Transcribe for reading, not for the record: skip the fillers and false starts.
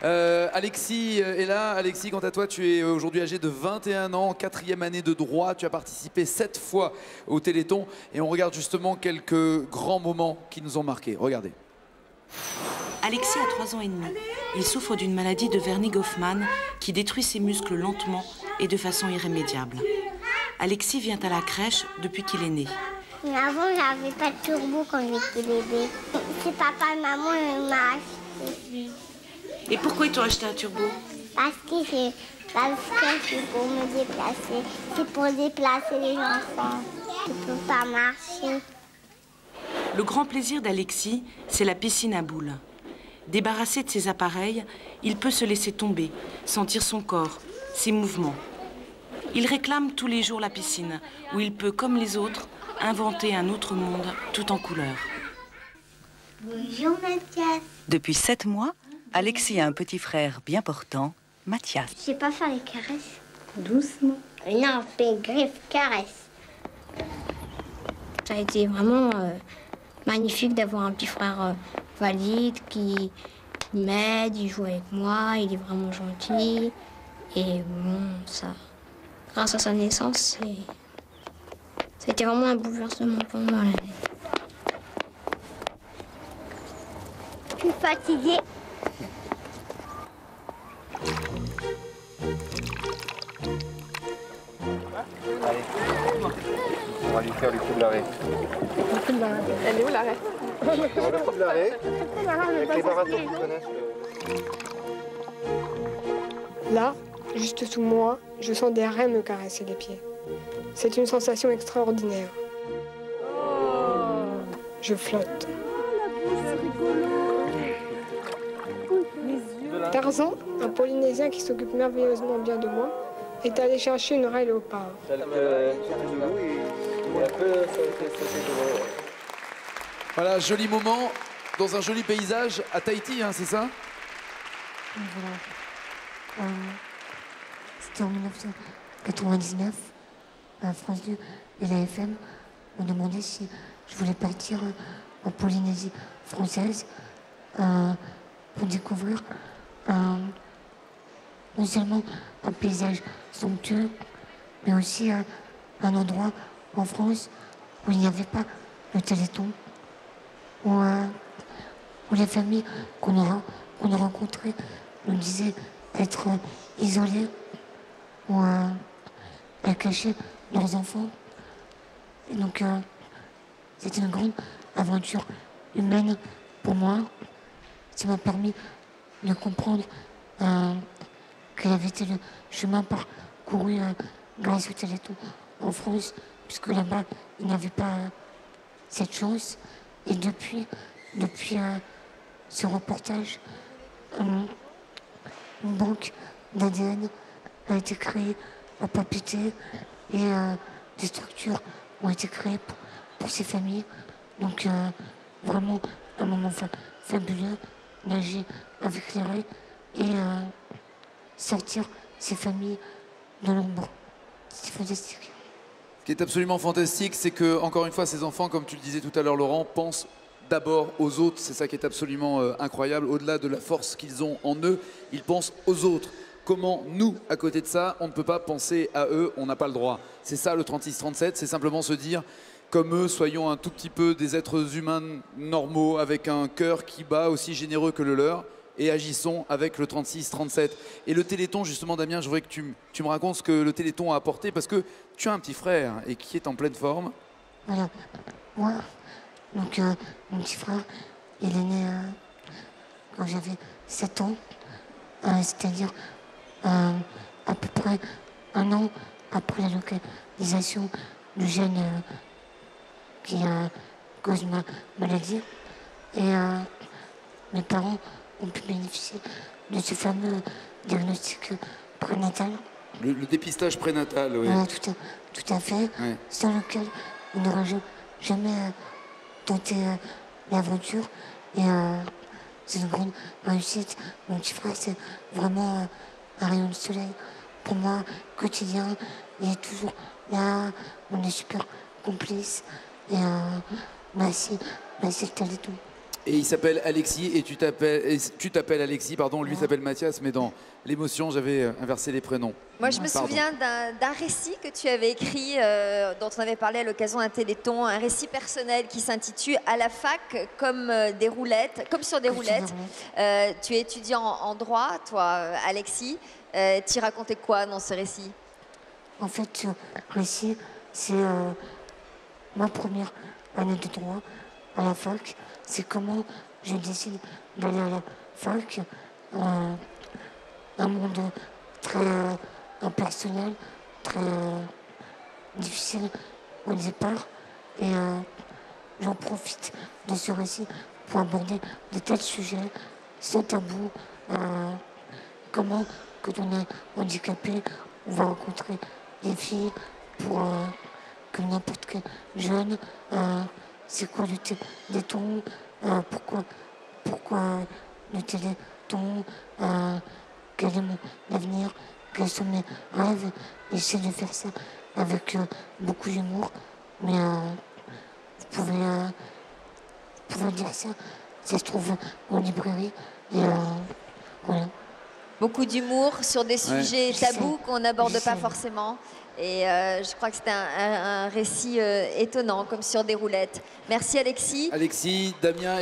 Alexis est là. Alexis, quant à toi, tu es aujourd'hui âgé de 21 ans, 4e année de droit. Tu as participé 7 fois au Téléthon et on regarde justement quelques grands moments qui nous ont marqués. Regardez. Alexis a 3 ans et demi. Il souffre d'une maladie de Wernig-Hoffmann qui détruit ses muscles lentement et de façon irrémédiable. Alexis vient à la crèche depuis qu'il est né. Mais avant, j'avais pas de turbo quand j'étais bébé. C'est papa et maman qui m'ont acheté. Et pourquoi ils t'ont acheté un turbo? Parce que c'est pour me déplacer. C'est pour déplacer les enfants. Je ne peux pas marcher. Le grand plaisir d'Alexis, c'est la piscine à boules. Débarrassé de ses appareils, il peut se laisser tomber, sentir son corps, ses mouvements. Il réclame tous les jours la piscine, où il peut, comme les autres, inventer un autre monde tout en couleurs. Bonjour Mathias. Depuis 7 mois, Alexis a un petit frère bien portant, Mathias. Je sais pas faire les caresses. Doucement. Non, fais griffe, caresse. Ça a été vraiment magnifique d'avoir un petit frère valide qui m'aide, il joue avec moi, il est vraiment gentil. Et bon, ça, grâce à sa naissance, ça a été vraiment un bouleversement pour moi. Je suis fatiguée. Allez, on va lui faire le coup de l'arrêt. Le coup de l'arrêt. Elle est où l'arrêt? Le coup de l'arrêt, avec les marathons qu'ils connaissent. Là, juste sous moi, je sens des raies me caresser les pieds. C'est une sensation extraordinaire. Je flotte. Tarzan, un Polynésien qui s'occupe merveilleusement bien de moi, est allé chercher une raie léopard. Voilà, joli moment dans un joli paysage à Tahiti, hein, c'est ça? Voilà. C'était en 1999, à France 2 et la FM m'ont demandé si je voulais partir en Polynésie française pour découvrir non seulement un paysage somptueux, mais aussi un endroit en France où il n'y avait pas le Téléthon, où les familles qu'on a rencontrées nous disaient être isolées, où elles cachaient leurs enfants. Et donc, c'était une grande aventure humaine pour moi. Ça m'a permis de comprendre quel avait été le chemin parcouru grâce au Téléthon en France, puisque là-bas, il n'y avait pas cette chance. Et depuis ce reportage, une banque d'ADN a été créée à Papeete et des structures ont été créées pour ces familles. Donc vraiment un moment fabuleux, nager avec les raies et sortir ces familles de l'ombre. C'est fantastique. Ce qui est absolument fantastique, c'est que, encore une fois, ces enfants, comme tu le disais tout à l'heure, Laurent, pensent d'abord aux autres. C'est ça qui est absolument incroyable. Au-delà de la force qu'ils ont en eux, ils pensent aux autres. Comment nous, à côté de ça, on ne peut pas penser à eux, on n'a pas le droit. C'est ça le 36-37, c'est simplement se dire, comme eux, soyons un tout petit peu des êtres humains normaux, avec un cœur qui bat aussi généreux que le leur, et agissons avec le 36-37. Et le Téléthon, justement, Damien, je voudrais que tu me racontes ce que le Téléthon a apporté, parce que tu as un petit frère et qui est en pleine forme. Voilà, moi, donc mon petit frère, il est né quand j'avais 7 ans, c'est-à-dire à peu près 1 an après la localisation du gène qui cause ma maladie. Et mes parents ont pu bénéficier de ce fameux diagnostic prénatal. Le dépistage prénatal, oui. Voilà, tout à fait, ouais. Sans lequel on n'aurait jamais tenté l'aventure. Et c'est une grande réussite. Mon petit frère, c'est vraiment un rayon de soleil pour moi, quotidien. Il est toujours là, on est super complices. Et c'est le Téléthon. Et il s'appelle Alexis et tu t'appelles Alexis, pardon, lui s'appelle Mathias, mais dans l'émotion, j'avais inversé les prénoms. Moi, je me souviens d'un récit que tu avais écrit, dont on avait parlé à l'occasion d'un téléthon, un récit personnel qui s'intitule « À la fac, comme des roulettes, comme sur des roulettes ». Tu es étudiant en droit, toi, Alexis. Tu racontais quoi dans ce récit? En fait, ce récit, c'est ma première année de droit à la fac. C'est comment je décide d'aller à la fac. Un monde très impersonnel, très difficile au départ. Et j'en profite de ce récit pour aborder des tas de sujets sans tabou. Comment, quand on est handicapé, on va rencontrer des filles pour que n'importe quel jeune. C'est quoi le téléthon, pourquoi le téléthon, quel est mon avenir, quels sont mes rêves. J'essaie de faire ça avec beaucoup d'humour, mais vous pouvez dire ça se trouve en librairie. Et voilà. Beaucoup d'humour sur des sujets tabous qu'on n'aborde pas forcément. Et je crois que c'était un récit étonnant, comme sur des roulettes. Merci Alexis. Alexis, Damien.